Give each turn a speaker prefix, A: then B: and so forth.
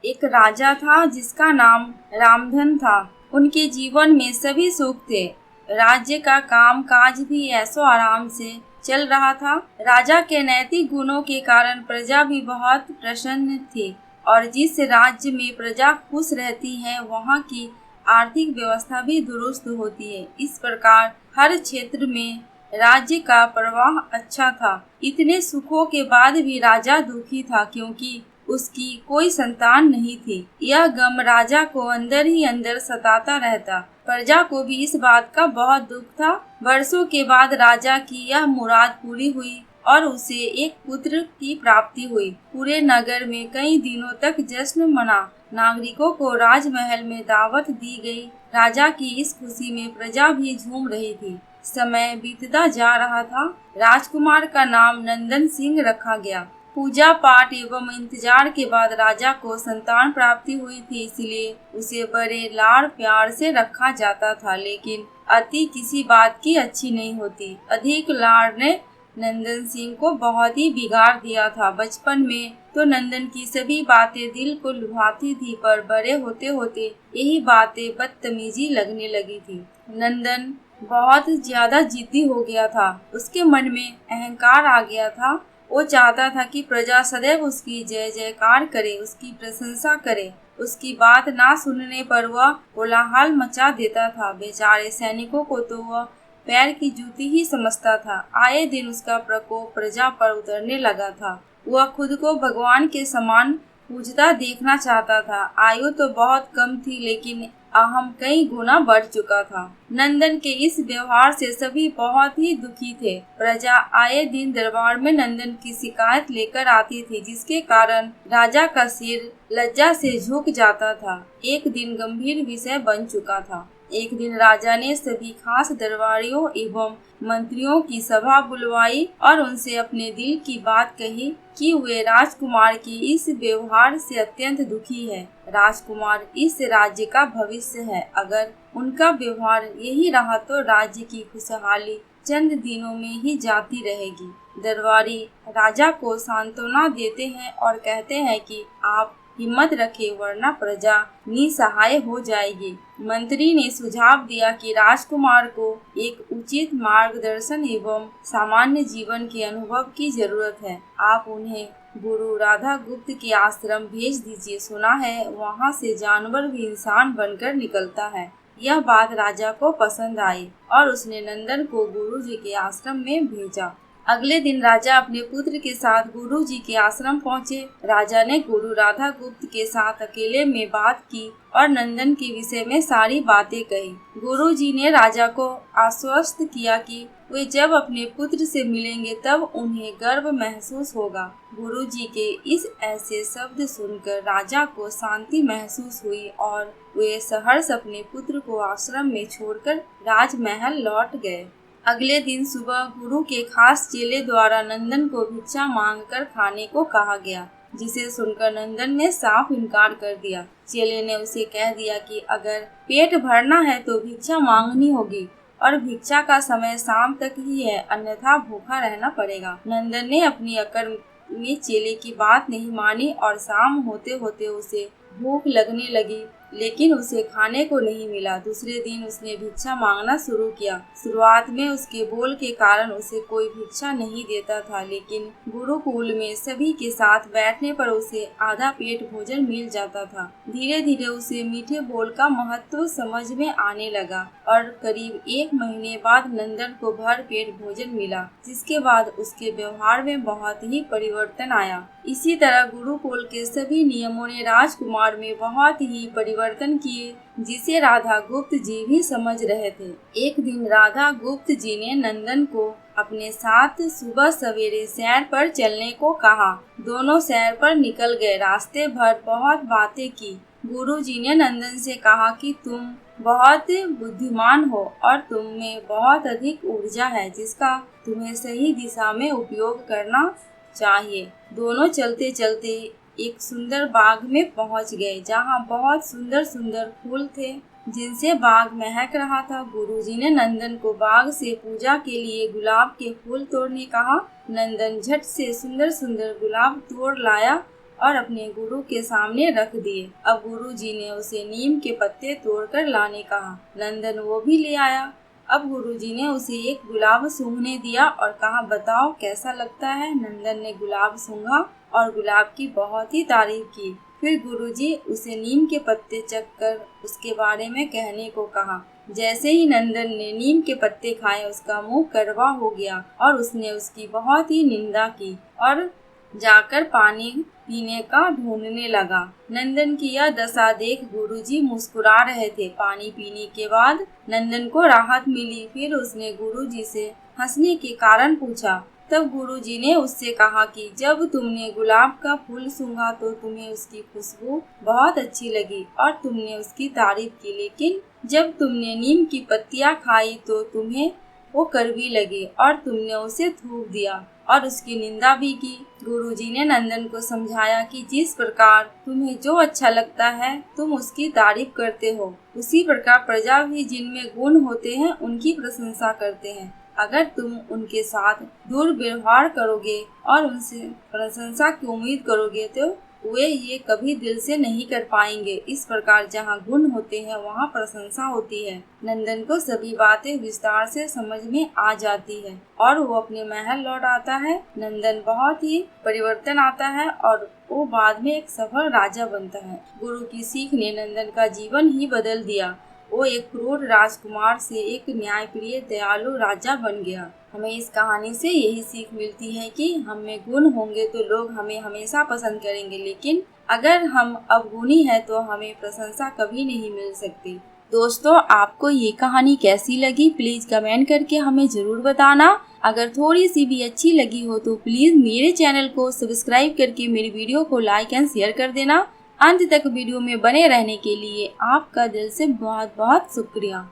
A: एक राजा था जिसका नाम रामधन था। उनके जीवन में सभी सुख थे। राज्य का काम काज भी ऐसो आराम से चल रहा था। राजा के नैतिक गुणों के कारण प्रजा भी बहुत प्रसन्न थी और जिस राज्य में प्रजा खुश रहती है वहाँ की आर्थिक व्यवस्था भी दुरुस्त होती है। इस प्रकार हर क्षेत्र में राज्य का प्रवाह अच्छा था। इतने सुखों के बाद भी राजा दुखी था क्योंकि उसकी कोई संतान नहीं थी। यह गम राजा को अंदर ही अंदर सताता रहता। प्रजा को भी इस बात का बहुत दुख था। वर्षों के बाद राजा की यह मुराद पूरी हुई और उसे एक पुत्र की प्राप्ति हुई। पूरे नगर में कई दिनों तक जश्न मना। नागरिकों को राजमहल में दावत दी गई। राजा की इस खुशी में प्रजा भी झूम रही थी। समय बीतता जा रहा था। राजकुमार का नाम नंदन सिंह रखा गया। पूजा पाठ एवं इंतजार के बाद राजा को संतान प्राप्ति हुई थी, इसलिए उसे बड़े लाड़ प्यार से रखा जाता था। लेकिन अति किसी बात की अच्छी नहीं होती। अधिक लाड़ ने नंदन सिंह को बहुत ही बिगाड़ दिया था। बचपन में तो नंदन की सभी बातें दिल को लुभाती थी, पर बड़े होते होते यही बातें बदतमीजी लगने लगी थी। नंदन बहुत ज्यादा जिद्दी हो गया था। उसके मन में अहंकार आ गया था। वो चाहता था कि प्रजा सदैव उसकी जय जयकार करे, उसकी प्रशंसा करे। उसकी बात ना सुनने पर वह कोलाहल मचा देता था। बेचारे सैनिकों को तो वह पैर की जूती ही समझता था। आए दिन उसका प्रकोप प्रजा पर उतरने लगा था। वह खुद को भगवान के समान पूजता देखना चाहता था। आयु तो बहुत कम थी, लेकिन अहम कई गुना बढ़ चुका था। नंदन के इस व्यवहार से सभी बहुत ही दुखी थे। प्रजा आए दिन दरबार में नंदन की शिकायत लेकर आती थी, जिसके कारण राजा का सिर लज्जा से झुक जाता था। एक दिन गंभीर विषय बन चुका था। एक दिन राजा ने सभी खास दरबारियों एवं मंत्रियों की सभा बुलवाई और उनसे अपने दिल की बात कही कि वे राजकुमार की इस व्यवहार से अत्यंत दुखी है। राजकुमार इस राज्य का भविष्य है। अगर उनका व्यवहार यही रहा तो राज्य की खुशहाली चंद दिनों में ही जाती रहेगी। दरबारी राजा को सांत्वना देते हैं और कहते हैं कि आप हिम्मत रखे, वरना प्रजा निसहाय हो जाएगी। मंत्री ने सुझाव दिया कि राजकुमार को एक उचित मार्गदर्शन एवं सामान्य जीवन के अनुभव की जरूरत है। आप उन्हें गुरु राधा गुप्त के आश्रम भेज दीजिए। सुना है वहाँ से जानवर भी इंसान बनकर निकलता है। यह बात राजा को पसंद आई और उसने नंदन को गुरु जी के आश्रम में भेजा। अगले दिन राजा अपने पुत्र के साथ गुरु जी के आश्रम पहुँचे। राजा ने गुरु राधा गुप्त के साथ अकेले में बात की और नंदन के विषय में सारी बातें कही। गुरु जी ने राजा को आश्वस्त किया कि वे जब अपने पुत्र से मिलेंगे तब उन्हें गर्व महसूस होगा। गुरु जी के इस ऐसे शब्द सुनकर राजा को शांति महसूस हुई और वे सहर्ष अपने पुत्र को आश्रम में छोड़कर राजमहल लौट गए। अगले दिन सुबह गुरु के खास चेले द्वारा नंदन को भिक्षा मांगकर खाने को कहा गया, जिसे सुनकर नंदन ने साफ इनकार कर दिया। चेले ने उसे कह दिया कि अगर पेट भरना है तो भिक्षा मांगनी होगी और भिक्षा का समय शाम तक ही है, अन्यथा भूखा रहना पड़ेगा। नंदन ने अपनी अकड़ में चेले की बात नहीं मानी और शाम होते होते उसे भूख लगने लगी, लेकिन उसे खाने को नहीं मिला। दूसरे दिन उसने भिक्षा मांगना शुरू किया। शुरुआत में उसके बोल के कारण उसे कोई भिक्षा नहीं देता था, लेकिन गुरुकुल में सभी के साथ बैठने पर उसे आधा पेट भोजन मिल जाता था। धीरे धीरे उसे मीठे बोल का महत्व समझ में आने लगा और करीब 1 महीने बाद नंदन को भर पेट भोजन मिला, जिसके बाद उसके व्यवहार में बहुत ही परिवर्तन आया। इसी तरह गुरुकुल के सभी नियमों ने राजकुमार में बहुत ही परिवर्तन किए, जिसे राधा गुप्त जी भी समझ रहे थे। एक दिन राधा गुप्त जी ने नंदन को अपने साथ सुबह सवेरे सैर पर चलने को कहा। दोनों सैर पर निकल गए। रास्ते भर बहुत बातें की। गुरु जी ने नंदन से कहा कि तुम बहुत बुद्धिमान हो और तुम में बहुत अधिक ऊर्जा है, जिसका तुम्हें सही दिशा में उपयोग करना चाहिए। दोनों चलते चलते एक सुंदर बाग में पहुंच गए, जहां बहुत सुंदर सुंदर फूल थे, जिनसे बाग महक रहा था। गुरुजी ने नंदन को बाग से पूजा के लिए गुलाब के फूल तोड़ने कहा। नंदन झट से सुंदर सुंदर गुलाब तोड़ लाया और अपने गुरु के सामने रख दिए। अब गुरु जी ने उसे नीम के पत्ते तोड़कर लाने कहा। नंदन वो भी ले आया। अब गुरुजी ने उसे एक गुलाब सूंघने दिया और कहा, बताओ कैसा लगता है। नंदन ने गुलाब सूंघा और गुलाब की बहुत ही तारीफ की। फिर गुरुजी उसे नीम के पत्ते चखकर उसके बारे में कहने को कहा। जैसे ही नंदन ने नीम के पत्ते खाए उसका मुंह कड़वा हो गया और उसने उसकी बहुत ही निंदा की और जाकर पानी पीने का ढूंढने लगा। नंदन की यह दशा देख गुरुजी मुस्कुरा रहे थे। पानी पीने के बाद नंदन को राहत मिली। फिर उसने गुरुजी से हंसने के कारण पूछा। तब गुरुजी ने उससे कहा कि जब तुमने गुलाब का फूल सूंघा तो तुम्हें उसकी खुशबू बहुत अच्छी लगी और तुमने उसकी तारीफ की, लेकिन जब तुमने नीम की पत्तियां खाई तो तुम्हें वो कड़वी लगी और तुमने उसे थूक दिया और उसकी निंदा भी की। गुरुजी ने नंदन को समझाया कि जिस प्रकार तुम्हें जो अच्छा लगता है तुम उसकी तारीफ करते हो, उसी प्रकार प्रजा भी जिनमें गुण होते हैं उनकी प्रशंसा करते हैं। अगर तुम उनके साथ दुर्व्यवहार करोगे और उनसे प्रशंसा की उम्मीद करोगे तो वे ये कभी दिल से नहीं कर पाएंगे। इस प्रकार जहाँ गुण होते हैं वहाँ प्रशंसा होती है। नंदन को सभी बातें विस्तार से समझ में आ जाती है और वो अपने महल लौट आता है। नंदन बहुत ही परिवर्तन आता है और वो बाद में एक सफल राजा बनता है। गुरु की सीख ने नंदन का जीवन ही बदल दिया। वो एक क्रूर राजकुमार से एक न्यायप्रिय दयालु राजा बन गया। हमें इस कहानी से यही सीख मिलती है कि हम में गुण होंगे तो लोग हमें हमेशा पसंद करेंगे, लेकिन अगर हम अवगुणी हैं तो हमें प्रशंसा कभी नहीं मिल सकती। दोस्तों, आपको ये कहानी कैसी लगी प्लीज कमेंट करके हमें जरूर बताना। अगर थोड़ी सी भी अच्छी लगी हो तो प्लीज मेरे चैनल को सब्सक्राइब करके मेरी वीडियो को लाइक एंड शेयर कर देना। अंत तक वीडियो में बने रहने के लिए आपका दिल से बहुत बहुत शुक्रिया।